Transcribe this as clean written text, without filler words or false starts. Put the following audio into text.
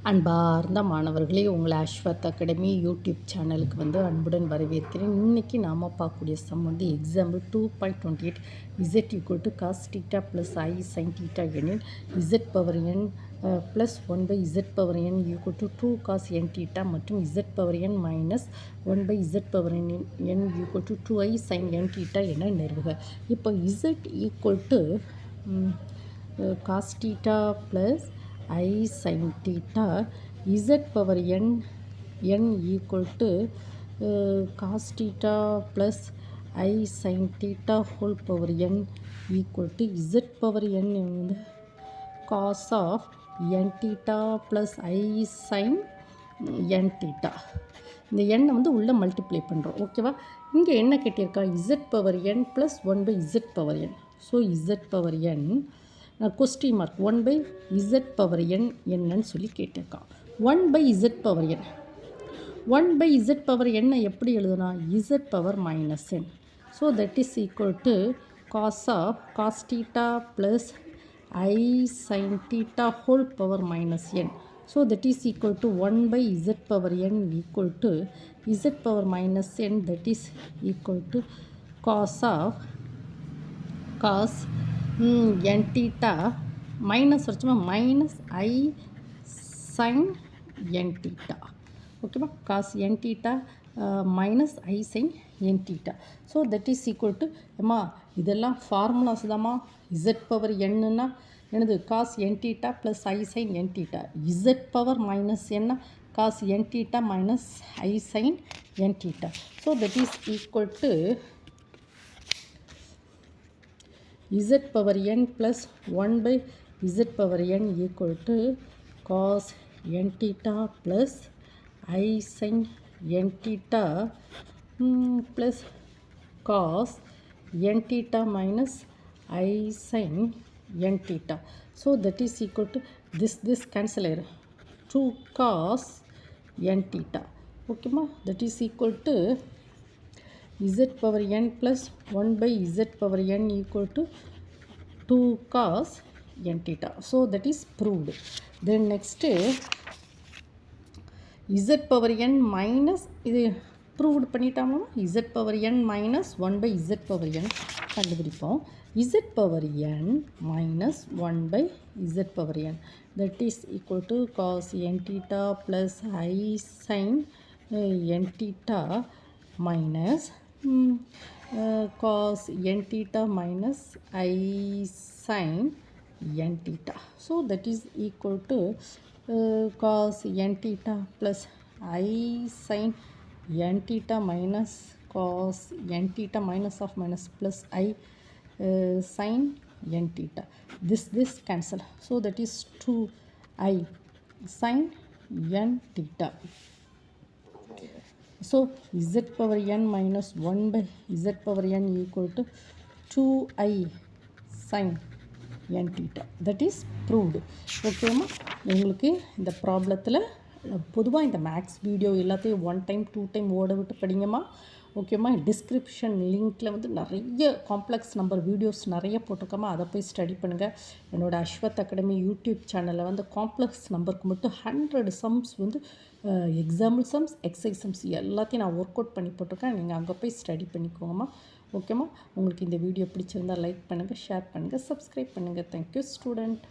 அன்பார்ந்த மாணவர்களே, உங்களை அஸ்வத் அகாடமி யூடியூப் சேனலுக்கு அன்புடன் வரவேற்கிறேன். இன்றைக்கி நாம் பார்க்கக்கூடிய some example 2.28 z equal to cos theta plus i sine theta எனில் z power n plus 1/z power n equal to 2 cos n theta மற்றும் z power n minus 1/z power n equal to 2i sine n theta என நிறுவுக. இப்போ z equal to cos theta plus I sin theta z power n equal to cos theta plus I sin theta whole power n equal to z power n cos of n theta plus I sin n theta. இந்த எண்ணை உள்ளே multiply பண்ணுறோம். ஓகேவா? இங்கே என்ன கேட்டிருக்கா? z power n plus 1/z power n. So z power n question mark 1/z power n என்னன்னு சொல்லி கேட்டிருக்கான். 1/z power n 1/z power n எப்படி எழுதுனா? z power minus n. So that is equal to cos of cos theta plus i sine theta whole power minus n. So that is equal to 1/z power n equal to z power minus n, that is equal to cos of cos n theta minus வச்சுமா minus i sine n theta. ஓகேவா? Cos n theta minus i sine n theta. So that is equal to ஏம்மா இதெல்லாம் formulas தாம்மா. z power என்னன்னா என்னது? Cos n theta plus i sine n theta. z power minus என்ன? Cos n theta minus i sine n theta. So that is equal to z power n plus 1/z power n equal to cos n theta plus I sin n theta plus cos n theta minus I sin n theta. So that is equal to this cancel here 2 cos n theta. Okay ma? That is equal to z power n plus 1/z power n equal to 2 cos n theta. So that is proved. Then next z power n minus இது proved பண்ணிட்டாமா? z power n minus 1/z power n கண்டுபிடிப்போம். z power n minus 1/z power n, that is equal to cos n theta plus I sin n theta minus cos n theta minus I sin n theta. So that is equal to cos n theta plus I sin n theta minus cos n theta minus of minus plus I sin n theta. This cancel. So that is 2I sin n theta. So z power n minus 1/z power n equal to 2i sin n theta. That is proved. ஓகேம்மா? உங்களுக்கு இந்த ப்ராப்ளத்தில் பொதுவாக இந்த maths video எல்லாத்தையும் 1 time 2 time ஓட விட்டு படிங்கம்மா. ஓகேம்மா? டிஸ்கிரிப்ஷன் லிங்க்கில் நிறைய காம்ப்ளெக்ஸ் நம்பர் வீடியோஸ் நிறைய போட்டிருக்கோமா, அதை போய் ஸ்டடி பண்ணுங்கள். என்னோடய அஸ்வத் அகாடமி யூடியூப் சேனலில் காம்ப்ளெக்ஸ் நம்பருக்கு மட்டும் 100 sums example sums, exercise sums எல்லாத்தையும் நான் ஒர்க் அவுட் பண்ணி போட்டிருக்கேன். நீங்கள் அங்கே போய் ஸ்டடி பண்ணிக்கோங்கம்மா. ஓகேம்மா? உங்களுக்கு இந்த வீடியோ பிடிச்சிருந்தால் லைக் பண்ணுங்கள், ஷேர் பண்ணுங்கள், சப்ஸ்கிரைப் பண்ணுங்கள். Thank you student.